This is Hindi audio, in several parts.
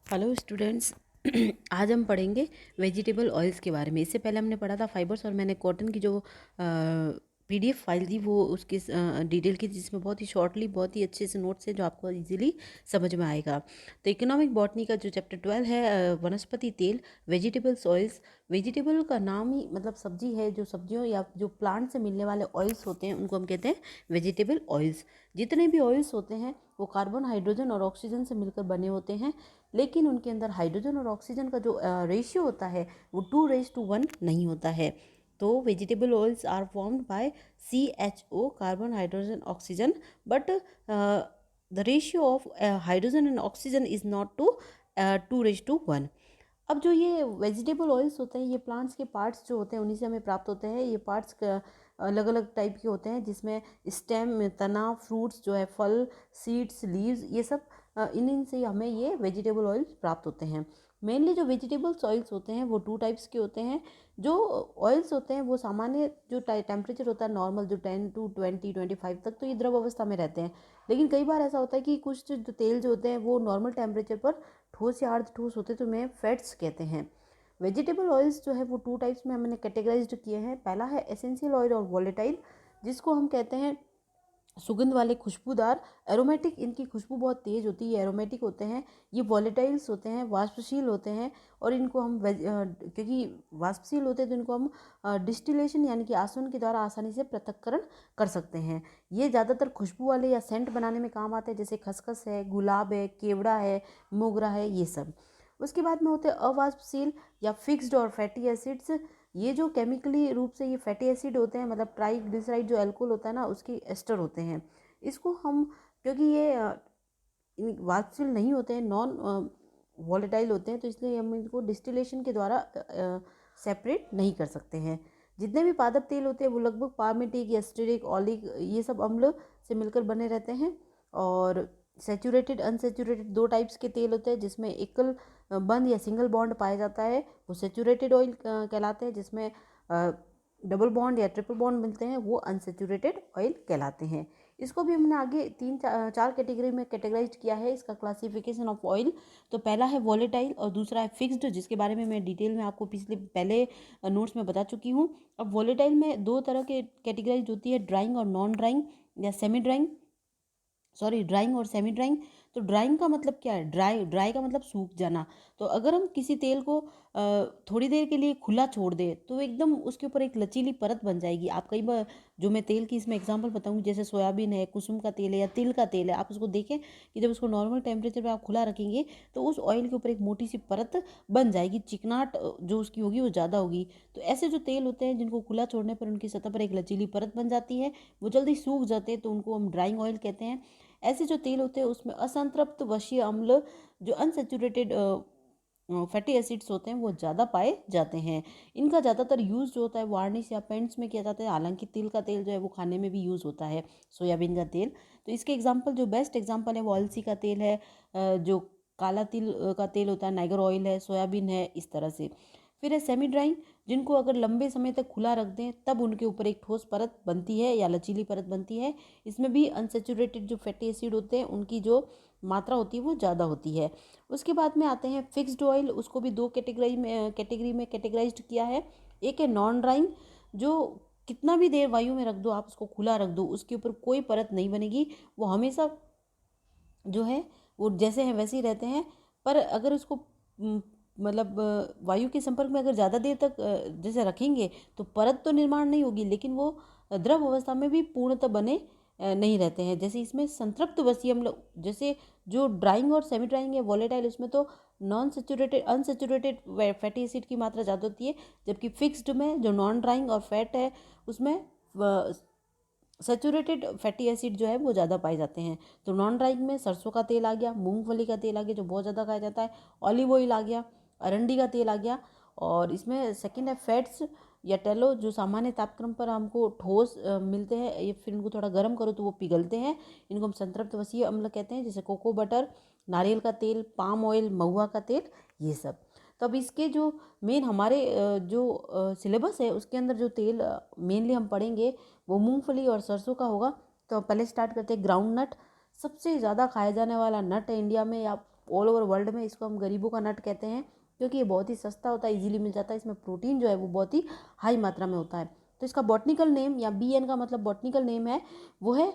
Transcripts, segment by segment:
Hello students. आज हम पढ़ेंगे वेजिटेबल ऑयल्स के बारे में। इससे पहले हमने पढ़ा था फाइबर्स, और मैंने कॉटन की जो पीडीएफ फाइल दी वो उसकी डिटेल की, जिसमें बहुत ही शॉर्टली बहुत ही अच्छे से नोट्स है जो आपको इजीली समझ में आएगा। तो इकोनॉमिक बॉटनी का जो चैप्टर 12 है, वनस्पति तेल, वेजिटेबल्स ऑयल्स। वेजिटेबल का नाम ही मतलब सब्जी है, जो सब्जियों या जो प्लांट से मिलने वाले ऑयल्स होते हैं उनको हम कहते हैं वेजिटेबल ऑयल्स। जितने भी ऑयल्स होते हैं वो कार्बन, हाइड्रोजन और ऑक्सीजन से मिलकर बने होते हैं, लेकिन उनके अंदर हाइड्रोजन और ऑक्सीजन का जो रेशियो होता है वो 2:1 नहीं होता है। तो vegetable oils are formed by CHO, carbon, hydrogen, oxygen, but the ratio of hydrogen and oxygen is not two 2:1। अब जो ये वेजिटेबल ऑयल्स होते हैं, ये प्लांट्स के पार्ट्स जो होते हैं उन्हीं से हमें प्राप्त होते हैं। ये पार्ट्स अलग अलग टाइप के होते हैं, जिसमें स्टेम, तना, फ्रूट्स जो है, फल, सीड्स, लीव्स, ये सब इन से हमें ये वेजिटेबल ऑयल्स प्राप्त होते हैं। मेनली जो वेजिटेबल्स ऑयल्स होते हैं वो 2 टाइप्स के होते हैं। जो ऑयल्स होते हैं वो सामान्य जो टेम्परेचर होता है नॉर्मल, जो 10 to 20 25 तक, तो ये द्रव अवस्था में रहते हैं। लेकिन कई बार ऐसा होता है कि कुछ जो तेल जो होते हैं वो नॉर्मल टेम्परेचर पर ठोस या अर्ध ठोस होते हैं, तो उन्हें फैट्स कहते हैं। वेजिटेबल ऑयल्स जो है वो 2 टाइप्स में हमने कैटेगराइज्ड किए हैं। पहला है एसेंशियल ऑयल और वॉलेटाइल, जिसको हम कहते हैं सुगंध वाले, खुशबूदार, एरोमेटिक। इनकी खुशबू बहुत तेज़ होती है, एरोमेटिक होते हैं। ये वॉलेटाइल्स होते हैं, वाष्पशील होते हैं, और इनको हम क्योंकि वाष्पशील होते हैं तो इनको हम डिस्टिलेशन यानी कि आसवन के द्वारा आसानी से पृथक्करण कर सकते हैं। ये ज़्यादातर खुशबू वाले या सेंट बनाने में काम आते हैं, जैसे खसखस है, गुलाब है, केवड़ा है, मोगरा है, ये सब। उसके बाद में होते हैं अवाष्पशील या फिक्स्ड और फैटी एसिड्स। ये जो केमिकली रूप से ये फैटी एसिड होते हैं, मतलब ट्राइग्लिसराइड जो अल्कोहल होता है ना, उसके एस्टर होते हैं। इसको हम, क्योंकि ये वाष्पशील नहीं होते हैं, नॉन वॉलेटाइल होते हैं, तो इसलिए हम इनको डिस्टिलेशन के द्वारा सेपरेट नहीं कर सकते हैं। जितने भी पादप तेल होते हैं वो लगभग पारमेटिक, एस्टेरिक, ऑलिक, ये सब अम्ल से मिलकर बने रहते हैं। और सेचूरेटेड, अनसेचूरेटेड 2 टाइप्स के तेल होते हैं, जिसमें एकल बंद या सिंगल बॉन्ड पाया जाता है, वो सेचूरेटेड ऑयल कहलाते हैं। जिसमें डबल बॉन्ड या ट्रिपल बॉन्ड मिलते हैं, वो अनसेचूरेटेड ऑयल कहलाते हैं। इसको भी हमने आगे 3 4 कैटेगरी में कैटेगराइज किया है, इसका क्लासिफिकेशन ऑफ ऑयल। तो पहला है वॉलेटाइल और दूसरा है फिक्स्ड, जिसके बारे में मैं डिटेल में आपको पहले नोट्स में बता चुकी हूँ। अब वॉलेटाइल में 2 तरह के कैटेगराइज होती है, ड्राइंग और नॉन ड्राइंग या सेमी ड्राइंग, सॉरी, ड्राइंग और सेमी ड्राइंग। तो ड्राइंग का मतलब क्या है? ड्राई का मतलब सूख जाना। तो अगर हम किसी तेल को थोड़ी देर के लिए खुला छोड़ दें तो एकदम उसके ऊपर एक लचीली परत बन जाएगी। आप कई बार, जो मैं तेल की इसमें एग्जांपल बताऊंगी, जैसे सोयाबीन है, कुसुम का तेल है या तिल का तेल है, आप उसको देखें कि जब उसको नॉर्मल टेम्परेचर पे आप खुला रखेंगे तो उस ऑयल के ऊपर एक मोटी सी परत बन जाएगी। चिकनाहट जो उसकी होगी वो ज़्यादा होगी। तो ऐसे जो तेल होते हैं जिनको खुला छोड़ने पर उनकी सतह पर एक लचीली परत बन जाती है, वो जल्दी सूख जाते हैं, तो उनको हम ड्राइंग ऑयल कहते हैं। ऐसे जो तेल होते हैं उसमें असंतृप्त वशीय अम्ल, जो अनसेचुरेटेड फैटी एसिड्स होते हैं, वो ज़्यादा पाए जाते हैं। इनका ज़्यादातर यूज़ जो होता है वार्निश या पेंट्स में किया जाता है। हालांकि तिल का तेल जो है वो खाने में भी यूज़ होता है, सोयाबीन का तेल। तो इसके एग्जांपल, जो बेस्ट एग्जांपल है वो अलसी का तेल है, जो काला तिल का तेल होता है, नाइगर ऑयल है, सोयाबीन है, इस तरह से। फिर है सेमी ड्राइंग, जिनको अगर लंबे समय तक खुला रख दें तब उनके ऊपर एक ठोस परत बनती है या लचीली परत बनती है। इसमें भी अनसेचुरेटेड जो फैटी एसिड होते हैं उनकी जो मात्रा होती है वो ज़्यादा होती है। उसके बाद में आते हैं फिक्स्ड ऑयल। उसको भी 2 कैटेगरी में कैटेगराइज्ड किया है। एक है नॉन ड्राइंग, जो कितना भी देर वायु में रख दो, आप उसको खुला रख दो, उसके ऊपर कोई परत नहीं बनेगी, वो हमेशा जो है वो जैसे हैं वैसे ही रहते हैं। पर अगर उसको मतलब वायु के संपर्क में अगर ज़्यादा देर तक जैसे रखेंगे तो परत तो निर्माण नहीं होगी, लेकिन वो द्रव अवस्था में भी पूर्णतः बने नहीं रहते हैं। जैसे इसमें संतृप्त वसीय अम्ल, जैसे जो ड्राइंग और सेमी ड्राइंग है वॉलेटाइल, उसमें तो non saturated unsaturated fatty acid की मात्रा ज़्यादा होती है, जबकि फिक्स्ड में जो नॉन ड्राइंग और फैट है उसमें सेचूरेटेड फैटी एसिड जो है वो ज़्यादा पाए जाते हैं। तो नॉन ड्राइंग में सरसों का तेल आ गया, मूंगफली का तेल आ गया जो बहुत ज़्यादा खाया जाता है, ऑलिव ऑयल आ गया, अरंडी का तेल आ गया। और इसमें सेकंड है फैट्स या टेलो, जो सामान्य तापक्रम पर हमको ठोस मिलते हैं, ये फिर इनको थोड़ा गर्म करो तो वो पिघलते हैं। इनको हम संतृप्त वसीय अम्ल कहते हैं, जैसे कोको बटर, नारियल का तेल, पाम ऑयल, महुआ का तेल, ये सब। तो अब इसके जो मेन हमारे जो सिलेबस है उसके अंदर जो तेल मेनली हम पढ़ेंगे वो मूंगफली और सरसों का होगा। तो पहले स्टार्ट करते हैं ग्राउंड नट। सबसे ज़्यादा खाया जाने वाला नट है इंडिया में, या ऑल ओवर वर्ल्ड में इसको हम गरीबों का नट कहते हैं, क्योंकि ये बहुत ही सस्ता होता है, इजीली मिल जाता है। इसमें प्रोटीन जो है वो बहुत ही हाई मात्रा में होता है। तो इसका बॉटनिकल नेम या BN का मतलब बॉटनिकल नेम है वो है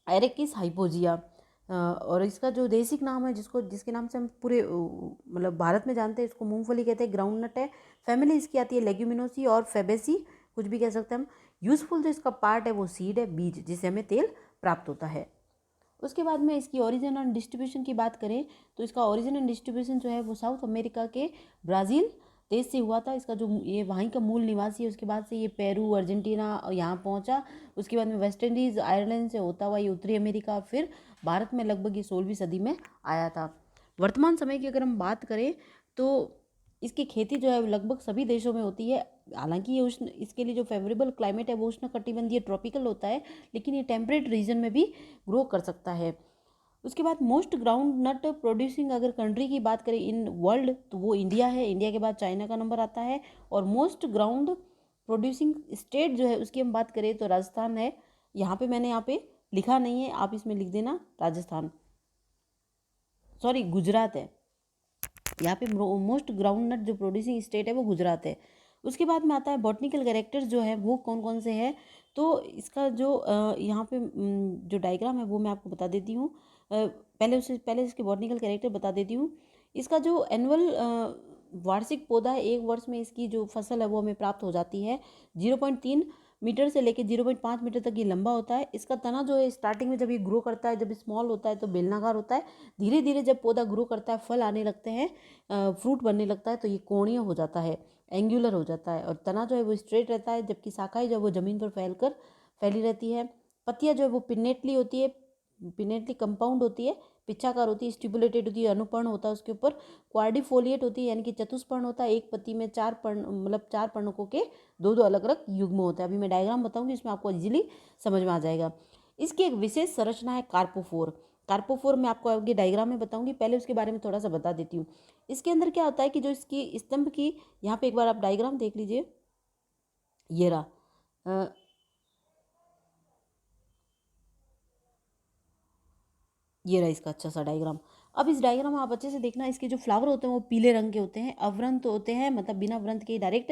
एरेकिस हाइपोजिया। और इसका जो बेसिक नाम है जिसके नाम से हम पूरे मतलब भारत में जानते हैं, इसको मूंगफली कहते हैं, ग्राउंड नट है। फैमिली इसकी आती है लेग्यूमिनोसी और फेबेसी, कुछ भी कह सकते हैं हम। यूजफुल जो इसका पार्ट है वो सीड है, बीज, जिससे हमें तेल प्राप्त होता है। उसके बाद में इसकी ओरिजिन एंड डिस्ट्रीब्यूशन की बात करें तो इसका ओरिजिन एंड डिस्ट्रीब्यूशन जो है वो साउथ अमेरिका के ब्राज़ील देश से हुआ था। इसका जो ये वहीं का मूल निवासी है, उसके बाद से ये पेरू, अर्जेंटीना यहाँ पहुँचा। उसके बाद में वेस्ट इंडीज़, आयरलैंड से होता हुआ ये उत्तरी अमेरिका, फिर भारत में लगभग ये 16वीं सदी में आया था। वर्तमान समय की अगर हम बात करें तो इसकी खेती जो है लगभग सभी देशों में होती है। हालांकि ये उष्ण, इसके लिए जो फेवरेबल क्लाइमेट है वो उष्ण कटिबंधीय ट्रॉपिकल होता है, लेकिन ये टेम्परेट रीजन में भी ग्रो कर सकता है। उसके बाद मोस्ट ग्राउंड नट प्रोड्यूसिंग अगर कंट्री की बात करें इन वर्ल्ड तो वो इंडिया है। इंडिया के बाद चाइना का नंबर आता है। और मोस्ट ग्राउंड प्रोड्यूसिंग स्टेट जो है उसकी हम बात करें तो राजस्थान है। मैंने यहाँ पे लिखा नहीं है, आप इसमें लिख देना राजस्थान, सॉरी गुजरात है। यहाँ पे मोस्ट ग्राउंड नट जो प्रोड्यूसिंग स्टेट है वो गुजरात है। उसके बाद में आता है बॉटनिकल कैरेक्टर्स जो है वो कौन कौन से हैं। तो इसका जो यहाँ पे जो डायग्राम है वो मैं आपको बता देती हूँ। पहले इसके बॉटनिकल कैरेक्टर बता देती हूँ। इसका जो एनुअल वार्षिक पौधा है, एक वर्ष में इसकी जो फसल है वो हमें प्राप्त हो जाती है। 0.3 मीटर से लेकर 0.5 मीटर तक ये लंबा होता है। इसका तना जो है स्टार्टिंग में जब ये ग्रो करता है, जब स्मॉल होता है तो बेलनाकार होता है। धीरे धीरे जब पौधा ग्रो करता है, फल आने लगते हैं, फ्रूट बनने लगता है, तो ये कोणीय हो जाता है, एंगुलर हो जाता है। और तना जो है वो स्ट्रेट रहता है, जबकि शाखाएं जो है वो ज़मीन पर फैली रहती है। पत्तियां जो है वो पिन्नेटली होती है, पिन्नेटली कंपाउंड होती है, पिच्छाकार होती है, स्टिपुलेटेड होती है, अनुपर्ण होता है उसके ऊपर। क्वाड्रिफोलिएट होती है, यानी कि चतुष्पर्ण होता है। एक पत्ती में 4 पर्ण, मतलब 4 पर्णकों के दो दो अलग अलग युग्म होते हैं। अभी मैं डायग्राम बताऊंगी, इसमें आपको इजीली समझ में आ जाएगा। इसकी एक विशेष संरचना है कार्पोफोर। कार्पोफोर मैं आपको आगे डायग्राम में बताऊंगी, पहले उसके बारे में थोड़ा सा बता देती हूँ। इसके अंदर क्या होता है कि जो इसकी स्तंभ की, यहाँ पे एक बार आप डायग्राम देख लीजिए, ये रहा, ये रहा इसका अच्छा सा डायग्राम। अब इस डायग्राम में आप अच्छे से देखना, इसके जो फ्लावर होते हैं वो पीले रंग के होते हैं, अवृंत होते हैं, मतलब बिना वृंत के डायरेक्ट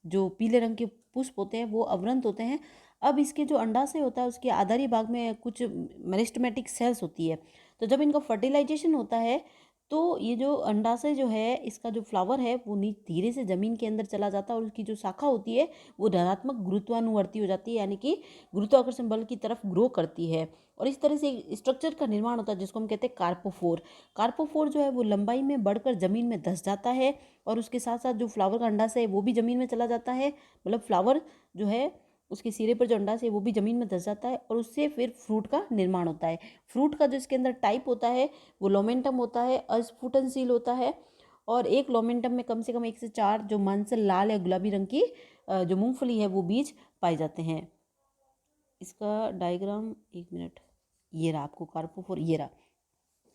जो पीले रंग के पुष्प होते हैं वो अवृंत होते हैं। अब इसके जो अंडाशय होता है उसके आधारी भाग में कुछ मेरिस्टेमेटिक सेल्स होती है। तो जब इनका फर्टिलाइजेशन होता है तो ये जो अंडाशय जो है, इसका जो फ्लावर है वो धीरे से जमीन के अंदर चला जाता है, और उसकी जो शाखा होती है वो धनात्मक गुरुत्वानुवर्ती हो जाती है, यानी कि गुरुत्वाकर्षण बल की तरफ ग्रो करती है। और इस तरह से एक स्ट्रक्चर का निर्माण होता है जिसको हम कहते हैं कार्पोफोर। कार्पोफोर जो है वो लंबाई में बढ़कर जमीन में धंस जाता है, और उसके साथ साथ जो फ्लावर का अंडाशय है वो भी जमीन में चला जाता है। मतलब फ्लावर जो है उसके सिरे पर जो अंडाशय है वो भी जमीन में धंस जाता है, और उससे फिर फ्रूट का निर्माण होता है। फ्रूट का जो इसके अंदर टाइप होता है वो लोमेंटम होता है, अस्फुटनशील होता है। और एक लोमेंटम में कम से कम 1 से 4 जो मांसल लाल या गुलाबी रंग की जो मूंगफली है वो बीज पाए जाते हैं। इसका डायग्राम, एक मिनट, ये रहा आपको कार्पोफोर, ये रहा,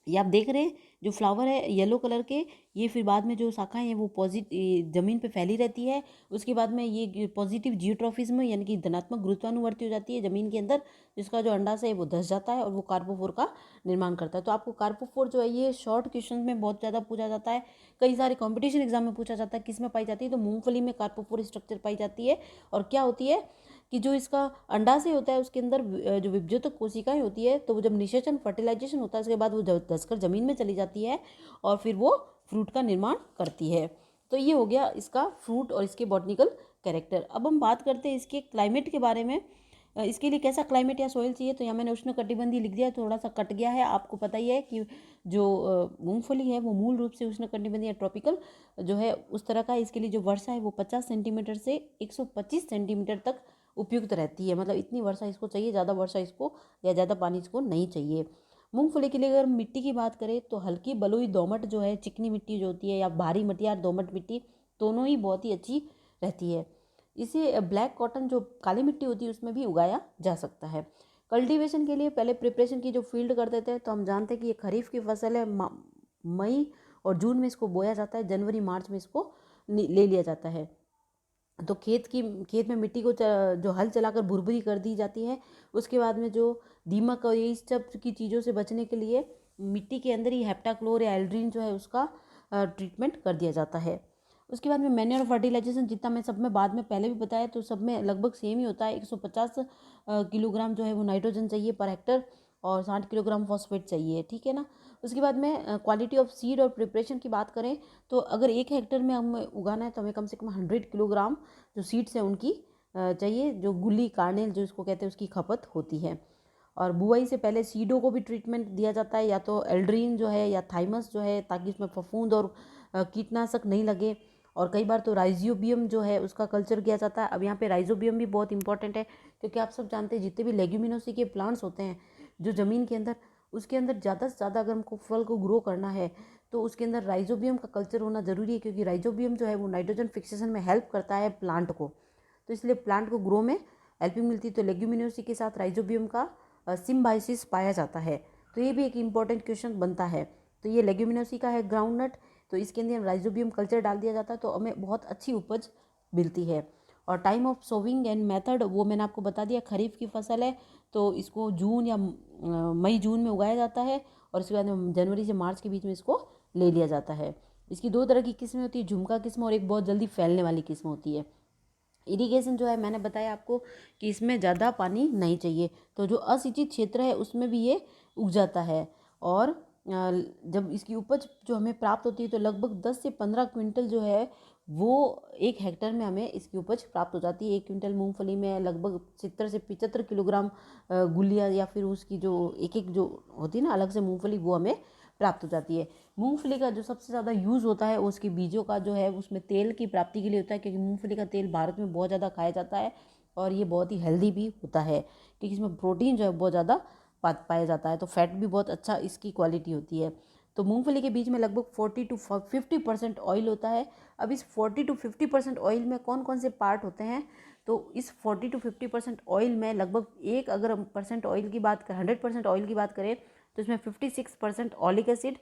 ये आप देख रहे हैं जो फ्लावर है येलो कलर के, ये फिर बाद में जो शाखाएं हैं वो पॉजिटिव जमीन पे फैली रहती है। उसके बाद में ये पॉजिटिव जियोट्रॉफिज्म यानी कि धनात्मक गुरुत्वानुवर्ती हो जाती है जमीन के अंदर, जिसका जो अंडाशय है वो धंस जाता है और वो कार्पोफोर का निर्माण करता है। तो आपको कार्पोफोर जो है ये शॉर्ट क्वेश्चन में बहुत ज़्यादा पूछा जाता है, कई सारे कॉम्पिटिशन एग्जाम में पूछा जाता है किस में पाई जाती है, तो मूंगफली में कार्पोफोर स्ट्रक्चर पाई जाती है। और क्या होती है कि जो इसका अंडाशय होता है उसके अंदर जो विभज्योतक कोशिकाएं होती है, तो वो जब निषेचन फर्टिलाइजेशन होता है उसके बाद वो धंसकर जमीन में चली जाती है और फिर वो फ्रूट का निर्माण करती है। तो ये हो गया इसका फ्रूट और इसके बॉटनिकल कैरेक्टर। अब हम बात करते हैं इसके क्लाइमेट के बारे में। इसके लिए कैसा क्लाइमेट या सोइल चाहिए, तो यहाँ मैंने उष्ण कटिबंधीय लिख दिया, थोड़ा सा कट गया है। आपको पता ही है कि जो मूंगफली है वो मूल रूप से उष्ण कटिबंधीय ट्रॉपिकल जो है उस तरह का है। इसके लिए जो वर्षा है वो 50 सेंटीमीटर से 125 सेंटीमीटर तक उपयुक्त रहती है। मतलब इतनी वर्षा इसको चाहिए, ज़्यादा वर्षा इसको या ज़्यादा पानी इसको नहीं चाहिए। मूंगफली के लिए अगर मिट्टी की बात करें तो हल्की बलुई दोमट जो है, चिकनी मिट्टी जो होती है, या भारी मटियार दोमट मिट्टी, दोनों ही बहुत ही अच्छी रहती है। इसे ब्लैक कॉटन जो काली मिट्टी होती है उसमें भी उगाया जा सकता है। कल्टीवेशन के लिए पहले प्रिपरेशन की जो फील्ड कर देते हैं, तो हम जानते हैं कि ये खरीफ की फसल है। मई और जून में इसको बोया जाता है, जनवरी मार्च में इसको ले लिया जाता है। तो खेत में मिट्टी को जो हल चलाकर भुरभुरी कर दी जाती है। उसके बाद में जो दीमक और इस सब की चीज़ों से बचने के लिए मिट्टी के अंदर ही हेप्टाक्लोर या एल्ड्रीन जो है उसका ट्रीटमेंट कर दिया जाता है। उसके बाद में मैन्योर फर्टिलाइजेशन, जितना मैं सब में बाद में पहले भी बताया, तो सब में लगभग सेम ही होता है। 150 किलोग्राम जो है वो नाइट्रोजन चाहिए पर हेक्टर और 60 किलोग्राम फॉस्फेट चाहिए, ठीक है ना। उसके बाद में क्वालिटी ऑफ सीड और प्रिपरेशन की बात करें तो अगर 1 हेक्टर में हमें उगाना है तो हमें कम से कम 100 किलोग्राम जो सीड्स हैं उनकी चाहिए, जो गुली कार्नेल जो इसको कहते हैं उसकी खपत होती है। और बुआई से पहले सीडों को भी ट्रीटमेंट दिया जाता है, या तो एल्ड्रीन जो है या थाइमस जो है, ताकि इसमें फफूंद और कीटनाशक नहीं लगे। और कई बार तो राइजोबियम जो है उसका कल्चर किया जाता है। अब यहाँ पे राइजोबियम भी बहुत इंपॉर्टेंट है, क्योंकि आप सब जानते हैं जितने भी लेग्यूमिनोसी के प्लांट्स होते हैं जो ज़मीन के अंदर, उसके अंदर ज़्यादा से ज़्यादा अगर हमको फल को ग्रो करना है तो उसके अंदर राइजोबियम का कल्चर होना ज़रूरी है, क्योंकि राइजोबियम जो है वो नाइट्रोजन फिक्सेशन में हेल्प करता है प्लांट को। तो इसलिए प्लांट को ग्रो में हेल्पिंग मिलती है। तो लेग्यूमिनोसी के साथ राइजोबियम का सिम्बायोसिस पाया जाता है। तो ये भी एक इम्पॉर्टेंट क्वेश्चन बनता है। तो ये लेग्यूमिनोसी का है ग्राउंडनट, तो इसके अंदर राइजोबियम कल्चर डाल दिया जाता है तो हमें बहुत अच्छी उपज मिलती है। और time of sowing and method वो मैंने आपको बता दिया। खरीफ की फसल है तो इसको जून या मई जून में उगाया जाता है, और उसके बाद में जनवरी से मार्च के बीच में इसको ले लिया जाता है। इसकी 2 तरह की किस्में होती है, झुमका किस्म और एक बहुत जल्दी फैलने वाली किस्म होती है। इरिगेशन जो है मैंने बताया आपको कि इसमें ज़्यादा पानी नहीं चाहिए, तो जो असिंचित क्षेत्र है उसमें भी ये उग जाता है। और जब इसकी उपज जो हमें प्राप्त होती है तो लगभग 10 से 15 क्विंटल जो है वो 1 हेक्टर में हमें इसकी उपज प्राप्त हो जाती है। 1 क्विंटल मूंगफली में लगभग 70 से 75 किलोग्राम गुलिया या फिर उसकी जो एक एक जो होती है ना अलग से मूंगफली, वो हमें प्राप्त हो जाती है। मूंगफली का जो सबसे ज़्यादा यूज़ होता है उसके बीजों का जो है उसमें तेल की प्राप्ति के लिए होता है, क्योंकि मूंगफली का तेल भारत में बहुत ज़्यादा खाया जाता है और ये बहुत ही हेल्दी भी होता है, क्योंकि इसमें प्रोटीन जो है बहुत ज़्यादा पाया जाता है। तो फैट भी बहुत अच्छा इसकी क्वालिटी होती है। तो मूंगफली के बीज में लगभग 40 to 50% ऑयल होता है। अब इस 40 to 50% ऑयल में कौन कौन से पार्ट होते हैं, तो इस 40 to 50% ऑयल में लगभग एक अगर परसेंट ऑयल की बात करें, 100% ऑयल की बात करें तो इसमें 56% oleic acid,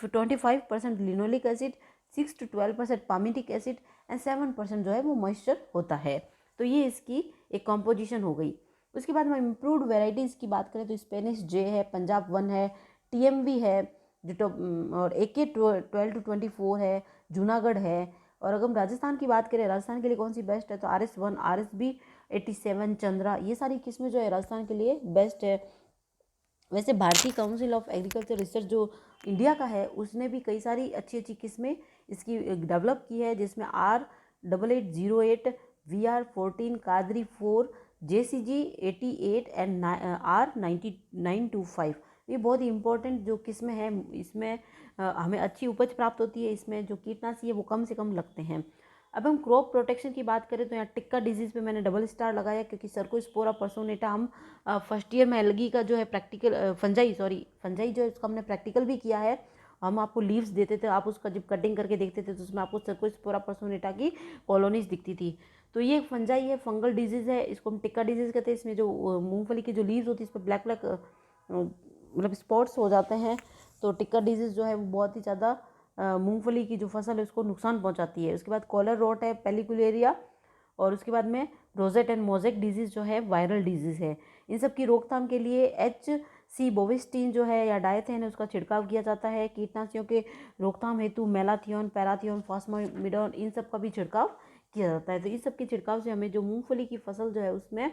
25% linoleic acid, 6 to 12% palmitic acid and 7% जो है वो मॉइस्चर होता है। तो ये इसकी एक कॉम्पोजिशन हो गई। उसके बाद हम इम्प्रूव्ड वेराइटीज़ की बात करें तो स्पेनिश जे है, पंजाब 1 है, TMV है जो और AK 12 to 24 है, जूनागढ़ है। और अगर हम राजस्थान की बात करें, राजस्थान के लिए कौन सी बेस्ट है, तो RS1, RSB 87, चंद्रा, ये सारी किस्में जो है राजस्थान के लिए बेस्ट है। वैसे भारतीय काउंसिल ऑफ एग्रीकल्चर रिसर्च जो इंडिया का है उसने भी कई सारी अच्छी अच्छी किस्में इसकी डेवलप की है, जिसमें R8808, VR14, Qadri 4, JCG 88 and R9925। ये बहुत ही इंपॉर्टेंट जो किस्में हैं, इसमें हमें अच्छी उपज प्राप्त होती है। इसमें जो कीटनाशी है वो कम से कम लगते हैं। अब हम क्रॉप प्रोटेक्शन की बात करें तो यहाँ टिक्का डिजीज़ पे मैंने डबल स्टार लगाया, क्योंकि सर्कोस्पोरा पर्सोनेटा हम फर्स्ट ईयर में एलगी का जो है प्रैक्टिकल फंजाई जो है उसका हमने प्रैक्टिकल भी किया है। हम आपको लीव्स देते थे, आप उसका जब कटिंग करके देखते थे तो उसमें आपको सर्कोस्पोरा पर्सोनेटा की कॉलोनीज दिखती थी। तो ये फंजाई है, फंगल डिजीज़ है, इसको हम टिक्का डिजीज़ कहते हैं। इसमें जो मूंगफली की जो लीव्स होती है इस पर ब्लैक ब्लैक मतलब स्पॉट्स हो जाते हैं। तो टिक्का डिजीज़ जो है वो बहुत ही ज़्यादा मूंगफली की जो फसल है उसको नुकसान पहुंचाती है। उसके बाद कॉलर रॉट है, पेलिकुलेरिया, और उसके बाद में रोजेट एंड मोजेक डिजीज़ जो है वायरल डिजीज़ है। इन सब की रोकथाम के लिए HC बोविस्टीन जो है या डायथेन है उसका छिड़काव किया जाता है। कीटनाशियों के रोकथाम हेतु मेलाथियोन, पैराथियोन, फॉस्फोमिडोन इन सब का भी छिड़काव किया जाता है। तो इस सब के छिड़काव से हमें जो मूंगफली की फसल जो है उसमें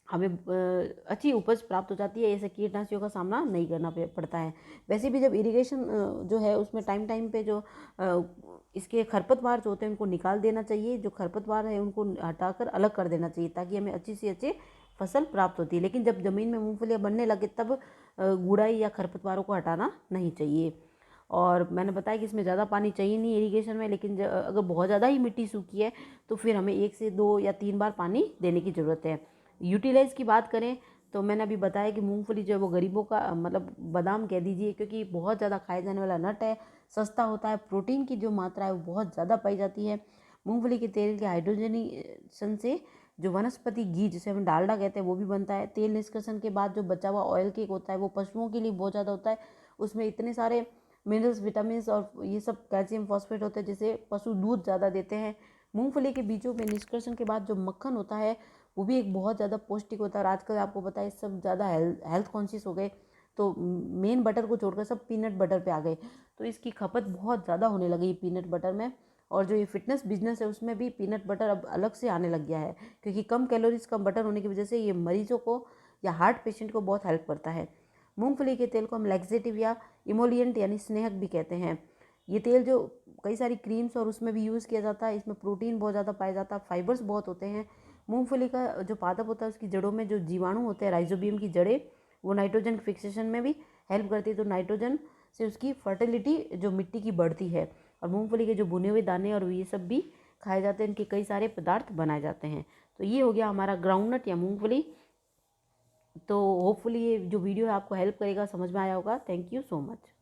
हमें अच्छी उपज प्राप्त हो जाती है। ऐसे कीटनाशियों का सामना नहीं करना पड़ता है। वैसे भी जब इरिगेशन जो है उसमें टाइम टाइम पे जो इसके खरपतवार जो होते हैं उनको निकाल देना चाहिए। जो खरपतवार है उनको हटाकर अलग कर देना चाहिए, ताकि हमें अच्छी से अच्छी फसल प्राप्त होती है। लेकिन जब ज़मीन में मूंगफलियाँ बनने लगे तब गुड़ाई या खरपतवारों को हटाना नहीं चाहिए। और मैंने बताया कि इसमें ज़्यादा पानी चाहिए नहीं इरिगेशन में, लेकिन अगर बहुत ज़्यादा ही मिट्टी सूखी है तो फिर हमें 1 से 2 या 3 बार पानी देने की ज़रूरत है। यूटिलाइज की बात करें तो मैंने अभी बताया कि मूंगफली जो है वो गरीबों का मतलब बादाम कह दीजिए, क्योंकि बहुत ज़्यादा खाए जाने वाला नट है, सस्ता होता है, प्रोटीन की जो मात्रा है वो बहुत ज़्यादा पाई जाती है। मूंगफली के तेल के हाइड्रोजनेशन से जो वनस्पति घी जिसे हम डालडा कहते हैं वो भी बनता है। तेल निष्कर्षण के बाद जो बचा हुआ ऑयल केक होता है वो पशुओं के लिए बहुत ज़्यादा होता है। उसमें इतने सारे मिनरल्स, विटामिन और ये सब कैल्शियम फॉस्फेट होते हैं जिसे पशु दूध ज़्यादा देते हैं। मूंगफली के बीजों में निष्कर्षण के बाद जो मक्खन होता है वो भी एक बहुत ज़्यादा पौष्टिक होता है। और आजकल आपको पता है सब ज़्यादा हेल्थ कॉन्शियस हो गए, तो मेन बटर को छोड़कर सब पीनट बटर पे आ गए, तो इसकी खपत बहुत ज़्यादा होने लगी पीनट बटर में। और जो ये फिटनेस बिजनेस है उसमें भी पीनट बटर अब अलग से आने लग गया है, क्योंकि कम कैलोरीज कम बटर होने की वजह से ये मरीजों को या हार्ट पेशेंट को बहुत हेल्प करता है। मूंगफली के तेल को हम लैक्सेटिव या इमोलियंट यानी स्नेहक भी कहते हैं। ये तेल जो कई सारी क्रीम्स और उसमें भी यूज़ किया जाता है, इसमें प्रोटीन बहुत ज़्यादा पाया जाता है, फाइबर्स बहुत होते हैं। मूंगफली का जो पादप होता है उसकी जड़ों में जो जीवाणु होते हैं, राइजोबियम की जड़ें, वो नाइट्रोजन फिक्सेशन में भी हेल्प करती है, तो नाइट्रोजन से उसकी फर्टिलिटी जो मिट्टी की बढ़ती है। और मूंगफली के जो भुने हुए दाने और ये सब भी खाए जाते हैं, इनके कई सारे पदार्थ बनाए जाते हैं। तो ये हो गया हमारा ग्राउंडनट या मूंगफली। तो होपफुली ये जो वीडियो है आपको हेल्प करेगा, समझ में आया होगा। Thank you so much.